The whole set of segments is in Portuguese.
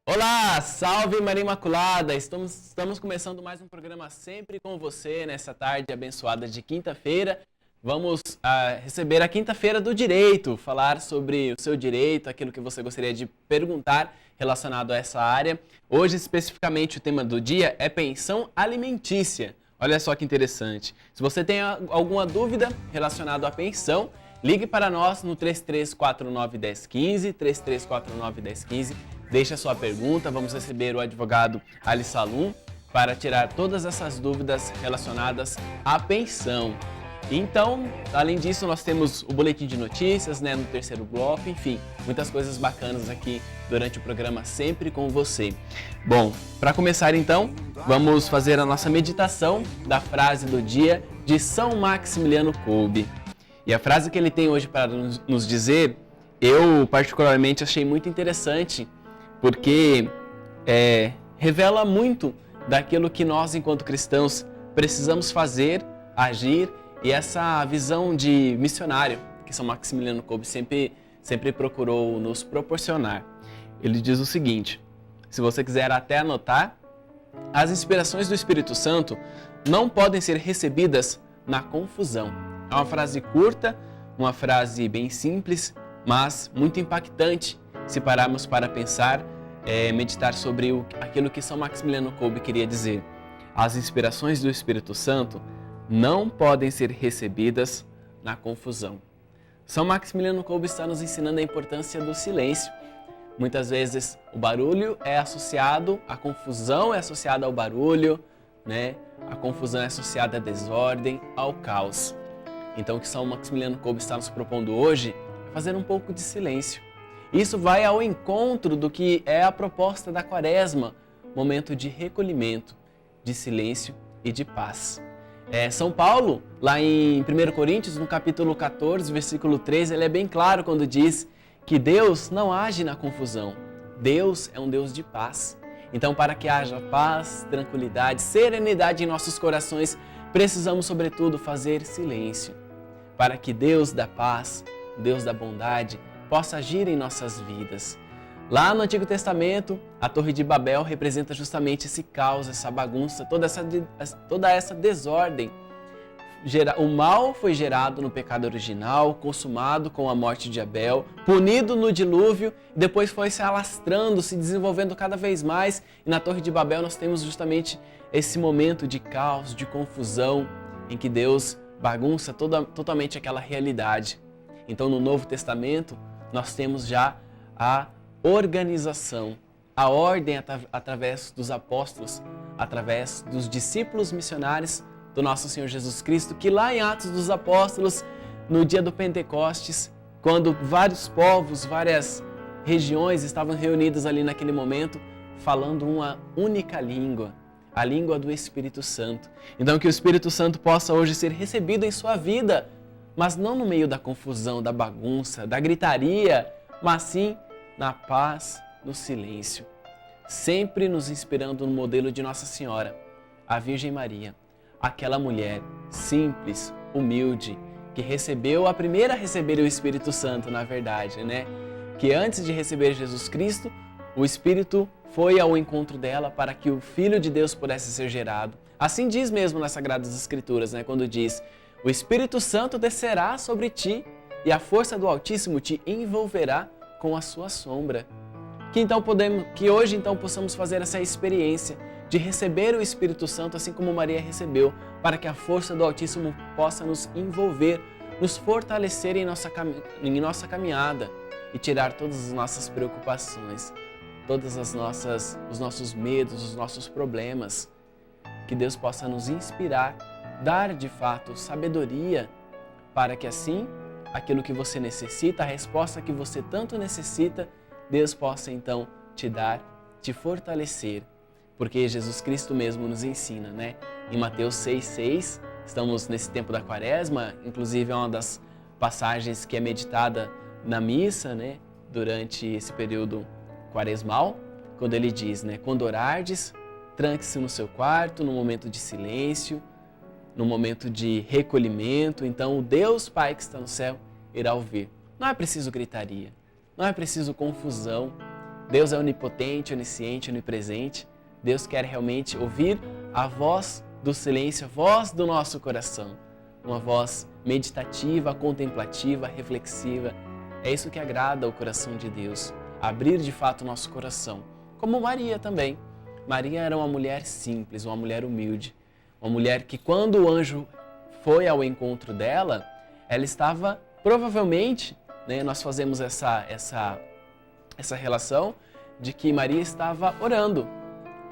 Olá, salve Maria Imaculada! Estamos começando mais um programa sempre com você nessa tarde abençoada de quinta-feira. Vamos receber a quinta-feira do direito, falar sobre o seu direito, aquilo que você gostaria de perguntar relacionado a essa área. Hoje, especificamente, o tema do dia é pensão alimentícia. Olha só que interessante. Se você tem alguma dúvida relacionada à pensão, ligue para nós no 3349-1015, 3349-1015. Deixe a sua pergunta, vamos receber o advogado Ali Salum para tirar todas essas dúvidas relacionadas à pensão. Então, além disso, nós temos o boletim de notícias, no terceiro bloco, enfim, muitas coisas bacanas aqui durante o programa, sempre com você. Bom, para começar então, vamos fazer a nossa meditação da frase do dia de São Maximiliano Kolbe. E a frase que ele tem hoje para nos dizer, eu particularmente achei muito interessante, porque revela muito daquilo que nós, enquanto cristãos, precisamos fazer, agir, e essa visão de missionário que São Maximiliano Kolbe sempre procurou nos proporcionar. Ele diz o seguinte: se você quiser até anotar, as inspirações do Espírito Santo não podem ser recebidas na confusão. É uma frase curta, uma frase bem simples, mas muito impactante se pararmos para pensar, meditar sobre aquilo que São Maximiliano Kolbe queria dizer. As inspirações do Espírito Santo não podem ser recebidas na confusão. São Maximiliano Kolbe está nos ensinando a importância do silêncio. Muitas vezes o barulho é associado, a confusão é associada ao barulho, né? A confusão é associada à desordem, ao caos. Então o que São Maximiliano Kolbe está nos propondo hoje é fazer um pouco de silêncio. Isso vai ao encontro do que é a proposta da Quaresma, momento de recolhimento, de silêncio e de paz. São Paulo, lá em 1 Coríntios, no capítulo 14, versículo 13, ele é bem claro quando diz que Deus não age na confusão. Deus é um Deus de paz. Então, para que haja paz, tranquilidade, serenidade em nossos corações, precisamos, sobretudo, fazer silêncio. Para que Deus da paz, Deus da bondade, possa agir em nossas vidas. Lá no Antigo Testamento, a Torre de Babel representa justamente esse caos, essa bagunça, toda essa desordem. O mal foi gerado no pecado original, consumado com a morte de Abel, punido no dilúvio, depois foi se alastrando, se desenvolvendo cada vez mais. E na Torre de Babel nós temos justamente esse momento de caos, de confusão, em que Deus bagunça totalmente aquela realidade. Então no Novo Testamento nós temos já a organização, a ordem através dos apóstolos, através dos discípulos missionários do nosso Senhor Jesus Cristo, que lá em Atos dos Apóstolos, no dia do Pentecostes, quando vários povos, várias regiões estavam reunidas ali naquele momento, falando uma única língua, a língua do Espírito Santo. Então que o Espírito Santo possa hoje ser recebido em sua vida, mas não no meio da confusão, da bagunça, da gritaria, mas sim na paz, no silêncio, sempre nos inspirando no modelo de Nossa Senhora, a Virgem Maria, aquela mulher simples, humilde, que recebeu, a primeira a receber o Espírito Santo, na verdade, né? Que antes de receber Jesus Cristo, o Espírito foi ao encontro dela para que o Filho de Deus pudesse ser gerado. Assim diz mesmo nas Sagradas Escrituras, né? Quando diz: o Espírito Santo descerá sobre ti e a força do Altíssimo te envolverá com a sua sombra. Que hoje então possamos fazer essa experiência de receber o Espírito Santo assim como Maria recebeu, para que a força do Altíssimo possa nos envolver, nos fortalecer em nossa caminhada e tirar todas as nossas preocupações, os nossos medos, os nossos problemas. Que Deus possa nos inspirar, dar de fato sabedoria, para que assim aquilo que você necessita, a resposta que você tanto necessita, Deus possa então te dar, te fortalecer. Porque Jesus Cristo mesmo nos ensina, né? Em Mateus 6,6, estamos nesse tempo da Quaresma, inclusive é uma das passagens que é meditada na missa, né? Durante esse período quaresmal, quando ele diz, né? Quando orardes, tranque-se no seu quarto, no momento de silêncio, no momento de recolhimento. Então o Deus Pai que está no céu irá ouvir. Não é preciso gritaria, não é preciso confusão. Deus é onipotente, onisciente, onipresente. Deus quer realmente ouvir a voz do silêncio, a voz do nosso coração. Uma voz meditativa, contemplativa, reflexiva. É isso que agrada ao coração de Deus. Abrir de fato o nosso coração. Como Maria também. Maria era uma mulher simples, uma mulher humilde. Uma mulher que quando o anjo foi ao encontro dela, ela estava provavelmente, né, nós fazemos essa relação de que Maria estava orando.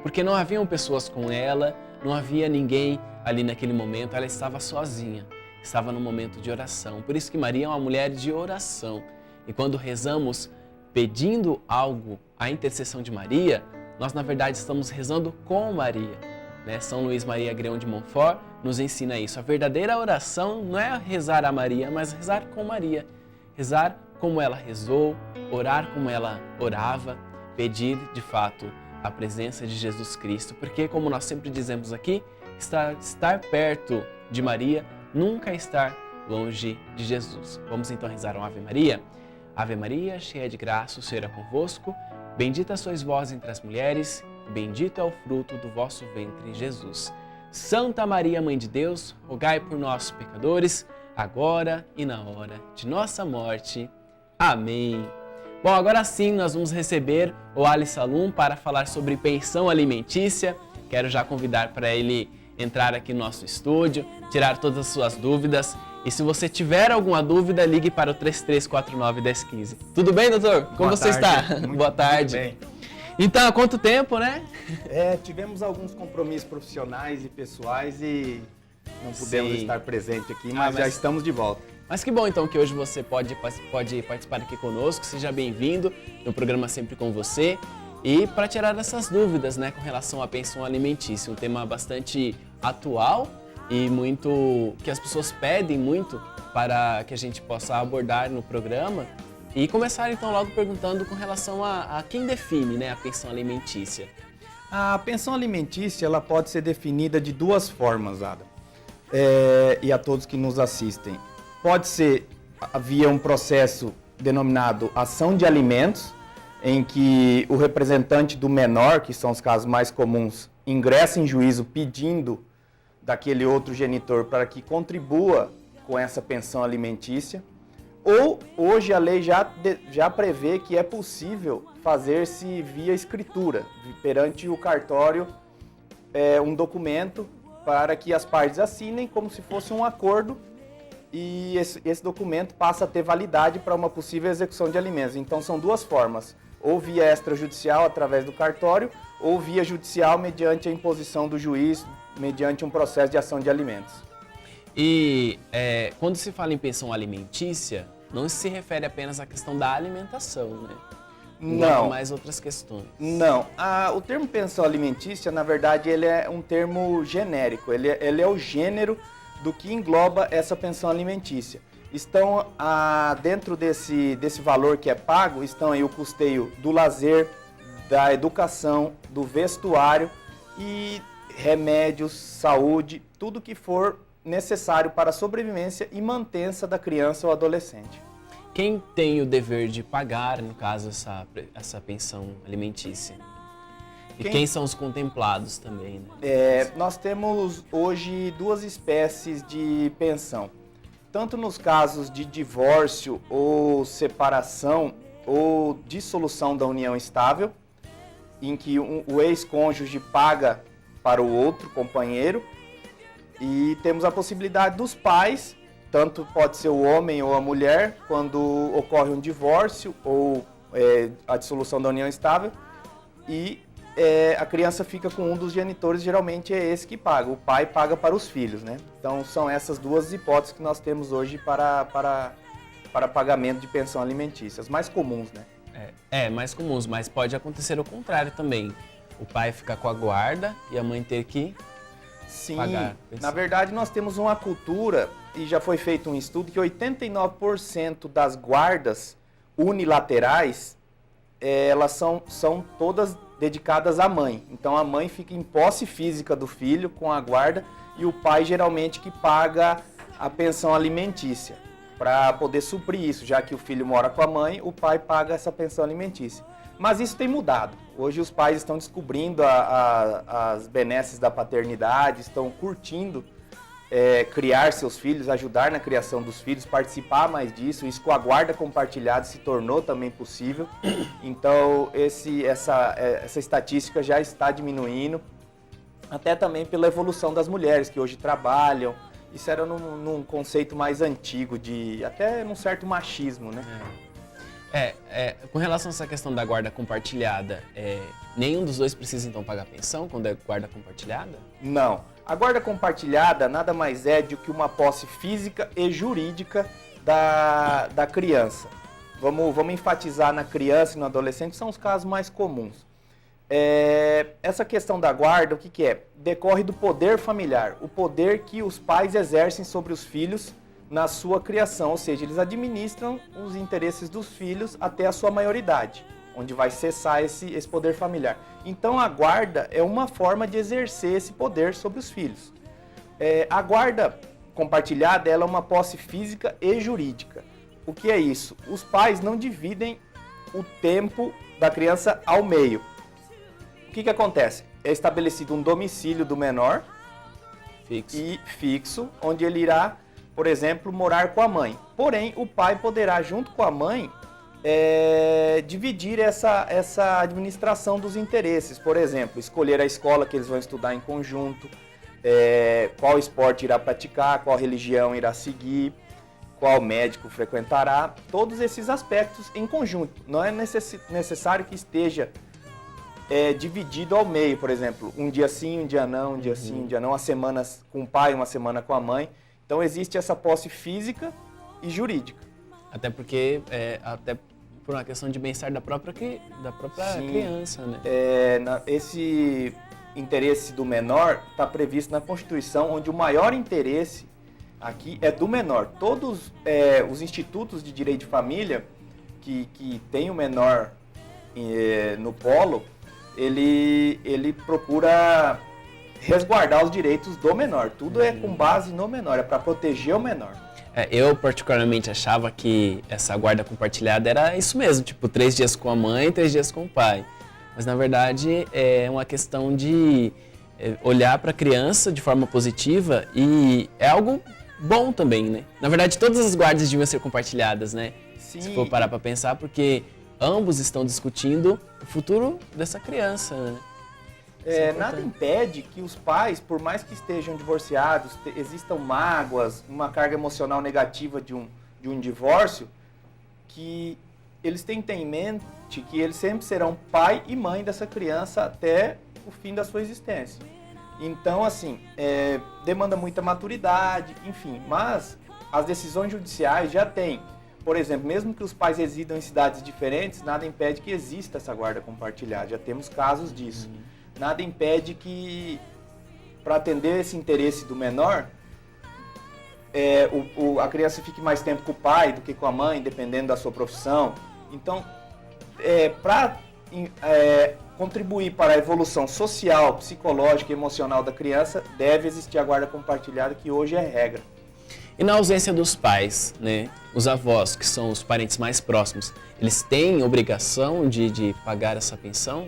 Porque não haviam pessoas com ela, não havia ninguém ali naquele momento, ela estava sozinha, estava no momento de oração. Por isso que Maria é uma mulher de oração. E quando rezamos pedindo algo, a intercessão de Maria, nós na verdade estamos rezando com Maria. Né? São Luís Maria Greão de Montfort nos ensina isso. A verdadeira oração não é rezar a Maria, mas rezar com Maria. Rezar como ela rezou, orar como ela orava, pedir de fato a presença de Jesus Cristo, porque como nós sempre dizemos aqui, estar perto de Maria nunca é estar longe de Jesus. Vamos então rezar uma Ave Maria? Ave Maria, cheia de graça, o Senhor é convosco, bendita sois vós entre as mulheres, bendito é o fruto do vosso ventre, Jesus. Santa Maria, Mãe de Deus, rogai por nós, pecadores, agora e na hora de nossa morte. Amém. Bom, agora sim nós vamos receber o Ali Salum para falar sobre pensão alimentícia. Quero já convidar para ele entrar aqui no nosso estúdio, tirar todas as suas dúvidas. E se você tiver alguma dúvida, ligue para o 3349-1015. Tudo bem, doutor? Como você está? Boa tarde. Muito bem. Então, há quanto tempo, né? Tivemos alguns compromissos profissionais e pessoais e não pudemos Sim. estar presente aqui, mas já estamos de volta. Mas que bom então que hoje você pode participar aqui conosco, seja bem-vindo no programa Sempre com Você e para tirar essas dúvidas, né, com relação à pensão alimentícia, um tema bastante atual e muito que as pessoas pedem muito para que a gente possa abordar no programa e começar então logo perguntando com relação a quem define, né, a pensão alimentícia. A pensão alimentícia ela pode ser definida de duas formas, Adam, e a todos que nos assistem. Pode ser via um processo denominado ação de alimentos, em que o representante do menor, que são os casos mais comuns, ingressa em juízo pedindo daquele outro genitor para que contribua com essa pensão alimentícia. Ou hoje a lei já prevê que é possível fazer-se via escritura, perante o cartório, um documento para que as partes assinem como se fosse um acordo. E esse documento passa a ter validade para uma possível execução de alimentos. Então são duas formas, ou via extrajudicial através do cartório, ou via judicial mediante a imposição do juiz, mediante um processo de ação de alimentos. E quando se fala em pensão alimentícia, não se refere apenas à questão da alimentação, né? Não. Mais outras questões. Não. O termo pensão alimentícia, na verdade, ele é um termo genérico, ele é o gênero do que engloba essa pensão alimentícia. Estão dentro desse valor que é pago, estão aí o custeio do lazer, da educação, do vestuário e remédios, saúde, tudo que for necessário para a sobrevivência e mantença da criança ou adolescente. Quem tem o dever de pagar, no caso, essa pensão alimentícia? E quem são os contemplados também, né? Nós temos hoje duas espécies de pensão. Tanto nos casos de divórcio ou separação ou dissolução da união estável, em que o ex-cônjuge paga para o outro companheiro, e temos a possibilidade dos pais, tanto pode ser o homem ou a mulher, quando ocorre um divórcio ou a dissolução da união estável, e a criança fica com um dos genitores, geralmente é esse que paga. O pai paga para os filhos, né? Então são essas duas hipóteses que nós temos hoje para pagamento de pensão alimentícia, as mais comuns, né? Mais comuns, mas pode acontecer o contrário também. O pai ficar com a guarda e a mãe ter que pagar. Sim, na verdade nós temos uma cultura, e já foi feito um estudo, que 89% das guardas unilaterais, elas são todas dedicadas à mãe. Então a mãe fica em posse física do filho com a guarda e o pai geralmente que paga a pensão alimentícia para poder suprir isso, já que o filho mora com a mãe, o pai paga essa pensão alimentícia. Mas isso tem mudado. Hoje os pais estão descobrindo as benesses da paternidade, estão curtindo criar seus filhos, ajudar na criação dos filhos, participar mais disso. Isso com a guarda compartilhada se tornou também possível. Então essa estatística já está diminuindo, até também pela evolução das mulheres que hoje trabalham. Isso era num conceito mais antigo, até num certo machismo, né? Com relação a essa questão da guarda compartilhada, nenhum dos dois precisa então pagar pensão quando é guarda compartilhada? Não. A guarda compartilhada nada mais é do que uma posse física e jurídica da criança. Vamos enfatizar na criança e no adolescente, são os casos mais comuns. Essa questão da guarda, o que é? Decorre do poder familiar, o poder que os pais exercem sobre os filhos na sua criação, ou seja, eles administram os interesses dos filhos até a sua maioridade, onde vai cessar esse poder familiar. Então a guarda é uma forma de exercer esse poder sobre os filhos. A guarda compartilhada ela é uma posse física e jurídica. O que é isso? Os pais não dividem o tempo da criança ao meio. O que acontece? É estabelecido um domicílio do menor fixo, onde ele irá, por exemplo, morar com a mãe. Porém, o pai poderá, junto com a mãe, dividir essa administração dos interesses. Por exemplo, escolher a escola que eles vão estudar em conjunto, qual esporte irá praticar, qual religião irá seguir, qual médico frequentará. Todos esses aspectos em conjunto. Não é necessário que esteja dividido ao meio, por exemplo, um dia sim, um dia não, um dia sim, um dia não, as semanas com o pai, uma semana com a mãe. Então existe essa posse física e jurídica. Até porque, até por uma questão de bem-estar da própria criança, né? Esse interesse do menor está previsto na Constituição, onde o maior interesse aqui é do menor. Todos os institutos de direito de família que tem o menor no polo, ele procura resguardar os direitos do menor. Tudo é com base no menor, é para proteger o menor. Eu particularmente achava que essa guarda compartilhada era isso mesmo, tipo 3 dias com a mãe, 3 dias com o pai. Mas na verdade é uma questão de olhar para a criança de forma positiva e é algo bom também, né? Na verdade todas as guardas deviam ser compartilhadas, né? Sim. Se for parar para pensar, porque ambos estão discutindo o futuro dessa criança, né? Nada impede que os pais, por mais que estejam divorciados, existam mágoas, uma carga emocional negativa de um divórcio, que eles tentem em mente que eles sempre serão pai e mãe dessa criança até o fim da sua existência. Então, assim, demanda muita maturidade, enfim, mas as decisões judiciais já têm. Por exemplo, mesmo que os pais residam em cidades diferentes, nada impede que exista essa guarda compartilhada, já temos casos disso. Nada impede que, para atender esse interesse do menor, a criança fique mais tempo com o pai do que com a mãe, dependendo da sua profissão. Então, para contribuir para a evolução social, psicológica e emocional da criança, deve existir a guarda compartilhada, que hoje é regra. E na ausência dos pais, né, os avós, que são os parentes mais próximos, eles têm obrigação de pagar essa pensão?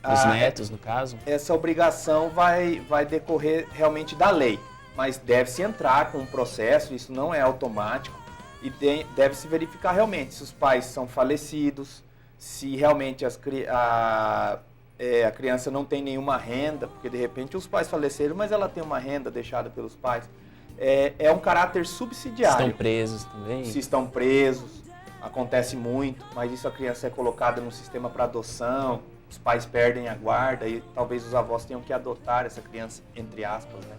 Os netos, no caso? Essa obrigação vai decorrer realmente da lei, mas deve-se entrar com um processo, isso não é automático, e deve-se verificar realmente se os pais são falecidos, se realmente a criança não tem nenhuma renda, porque de repente os pais faleceram, mas ela tem uma renda deixada pelos pais. É um caráter subsidiário. Estão presos também? Se estão presos, acontece muito, mas isso a criança é colocada no sistema para adoção, os pais perdem a guarda e talvez os avós tenham que adotar essa criança, entre aspas, né?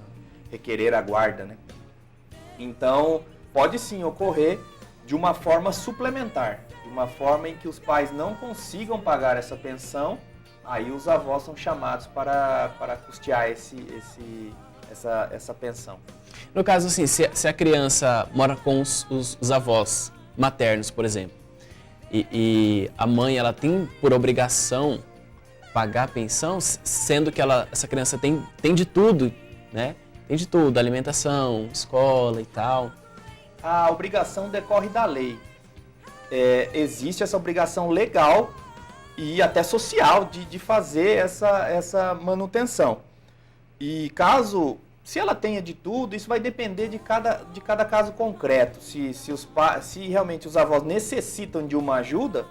Requerer a guarda, né? Então, pode sim ocorrer de uma forma suplementar, de uma forma em que os pais não consigam pagar essa pensão, aí os avós são chamados para custear essa pensão. No caso, assim, se a criança mora com os avós maternos, por exemplo, e a mãe ela tem por obrigação pagar a pensão, sendo que essa criança tem de tudo, né? Tem de tudo, alimentação, escola e tal. A obrigação decorre da lei. Existe essa obrigação legal e até social de fazer essa manutenção. E se ela tenha de tudo, isso vai depender de cada caso concreto. Se realmente os avós necessitam de uma ajuda,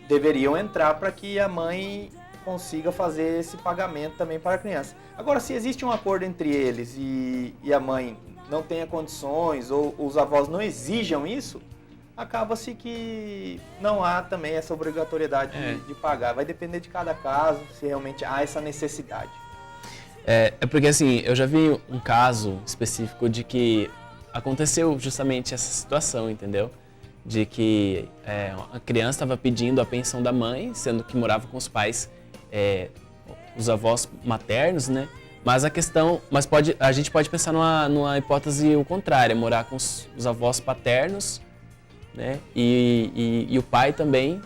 deveriam entrar para que a mãe consiga fazer esse pagamento também para a criança. Agora, se existe um acordo entre eles e a mãe não tenha condições ou os avós não exijam isso, acaba-se que não há também essa obrigatoriedade de pagar. Vai depender de cada caso, se realmente há essa necessidade. É porque assim, eu já vi um caso específico de que aconteceu justamente essa situação, entendeu? De que a criança estava pedindo a pensão da mãe, sendo que morava com os pais, os avós maternos, né? Mas a gente pode pensar numa hipótese o contrário, morar com os avós paternos, né? E o pai também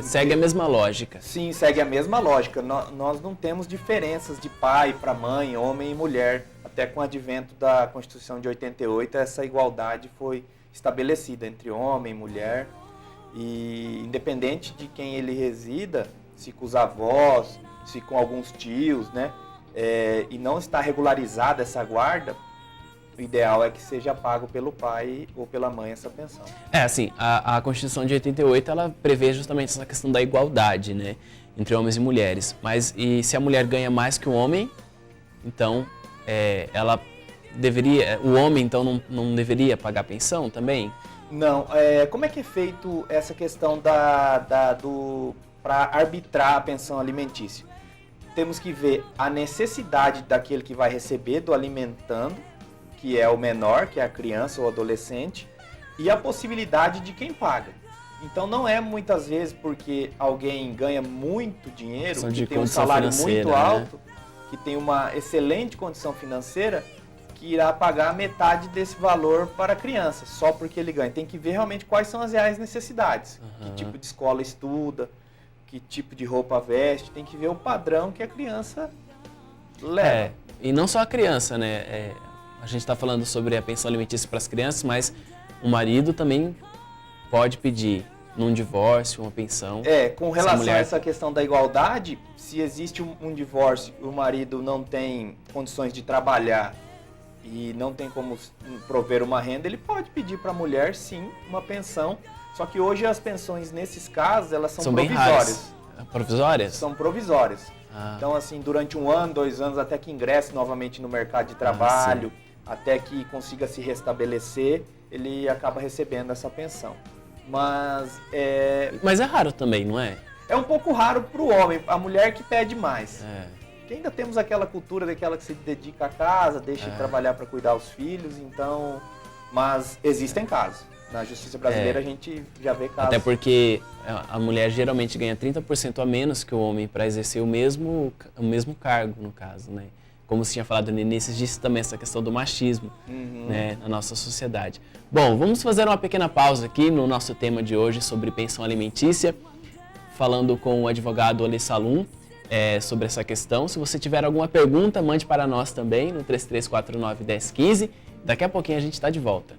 segue a mesma lógica. Sim, segue a mesma lógica. Nós não temos diferenças de pai para mãe, homem e mulher. Até com o advento da Constituição de 88, essa igualdade foi estabelecida entre homem e mulher. E independente de quem ele resida, se com os avós, se com alguns tios, né? E não está regularizada essa guarda, o ideal é que seja pago pelo pai ou pela mãe essa pensão. Assim, a Constituição de 88, ela prevê justamente essa questão da igualdade, né, entre homens e mulheres. Mas e se a mulher ganha mais que o homem, então ela deveria, o homem então não deveria pagar pensão também? Não, como é que é feito essa questão para arbitrar a pensão alimentícia? Temos que ver a necessidade daquele que vai receber do alimentando, que é o menor, que é a criança ou adolescente, e a possibilidade de quem paga. Então não é muitas vezes porque alguém ganha muito dinheiro, que tem um salário muito alto, que tem uma excelente condição financeira, que irá pagar metade desse valor para a criança, só porque ele ganha. Tem que ver realmente quais são as reais necessidades, que tipo de escola estuda, que tipo de roupa veste, tem que ver o padrão que a criança leva. E não só a criança, né? A gente está falando sobre a pensão alimentícia para as crianças, mas o marido também pode pedir num divórcio uma pensão. Com relação a essa questão da igualdade, se existe um divórcio e o marido não tem condições de trabalhar e não tem como prover uma renda, ele pode pedir para a mulher, sim, uma pensão. Só que hoje as pensões, nesses casos, elas são provisórias. Provisórias? São provisórias. Então, assim, durante 1 ano, 2 anos, até que ingresse novamente no mercado de trabalho, até que consiga se restabelecer, ele acaba recebendo essa pensão. Mas é raro também, não é? É um pouco raro para o homem, a mulher que pede mais. Porque ainda temos aquela cultura daquela que se dedica à casa, deixa de trabalhar para cuidar dos filhos, então... Mas existem casos. Na justiça brasileira a gente já vê casos. Até porque a mulher geralmente ganha 30% a menos que o homem para exercer o mesmo cargo, no caso, né? Como você tinha falado no início, existe também essa questão do machismo, né, na nossa sociedade. Bom, vamos fazer uma pequena pausa aqui no nosso tema de hoje sobre pensão alimentícia, falando com o advogado Ali Salum sobre essa questão. Se você tiver alguma pergunta, mande para nós também no 3349-1015. Daqui a pouquinho a gente está de volta.